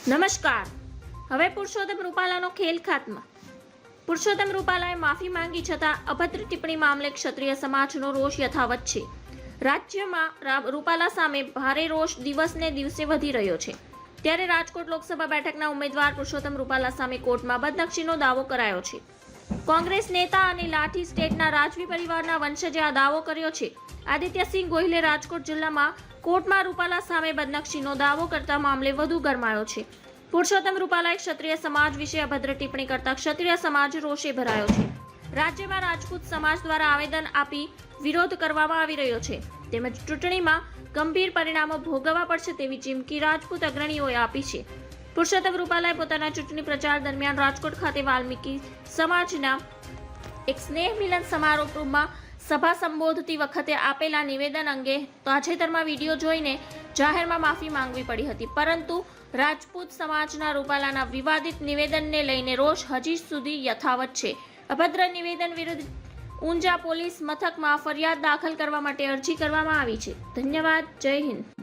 નમસ્કાર. હવે પુરુષોત્તમ રૂપાલાનો ખેલ ખાતમા. પુરુષોત્તમ રૂપાલાએ માફી માંગી છતાં અભદ્ર ટિપ્પણી મામલે ક્ષત્રિય સમાજનો રોષ યથાવત છે. રાજ્યમાં રૂપાલા સામે ભારે રોષ દિવસને દિવસે વધી રહ્યો છે. ત્યારે રાજકોટ લોકસભા બેઠકના ઉમેદવાર પુરુષોત્તમ રૂપાલા સામે કોર્ટમાં બદનક્ષીનો દાવો કરાયો છે. કોંગ્રેસ નેતા અને લાઠી સ્ટેટના રાજવી પરિવારના વંશજે આ દાવો કર્યો છે. આદિત્યસિંહ ગોહિલે રાજકોટ જિલ્લામાં કોર્ટમાં રૂપાલા સામે બદનક્ષીનો દાવો કરતા મામલે વધુ ગરમાયો છે. પુરુષોત્તમ રૂપાલાએ ક્ષત્રિય સમાજ વિશે અભદ્ર ટિપ્પણી કરતા ક્ષત્રિય સમાજ રોષે ભરાયો છે. રાજ્યમાં રાજપૂત સમાજ દ્વારા આવેદન આપી વિરોધ કરવામાં આવી રહ્યો છે. તેમજ ચૂંટણીમાં ગંભીર પરિણામો ભોગવવા પડશે તેવી ચીમકી રાજપૂત અગ્રણીઓએ આપી છે. પુરુષોત્તમ રૂપાલાએ પોતાના ચૂંટણી પ્રચાર દરમિયાન રાજકોટ ખાતે વાલ્મીકી સમાજના એક સ્નેહ મિલન સમારોહમાં સભા સંબોધતી વખતે આપેલા નિવેદન અંગે તાજેતરમાં વિડીયો જોઈને જાહેરમાં માફી માંગવી પડી હતી. પરંતુ રાજપૂત સમાજના રૂપાલાના વિવાદિત નિવેદનને લઈને રોષ હજી સુધી યથાવત છે. અભદ્ર નિવેદન વિરુદ્ધ ઊંઝા પોલીસ મથકમાં ફરિયાદ દાખલ કરવા માટે અરજી કરવામાં આવી છે. ધન્યવાદ. જય હિન્દ.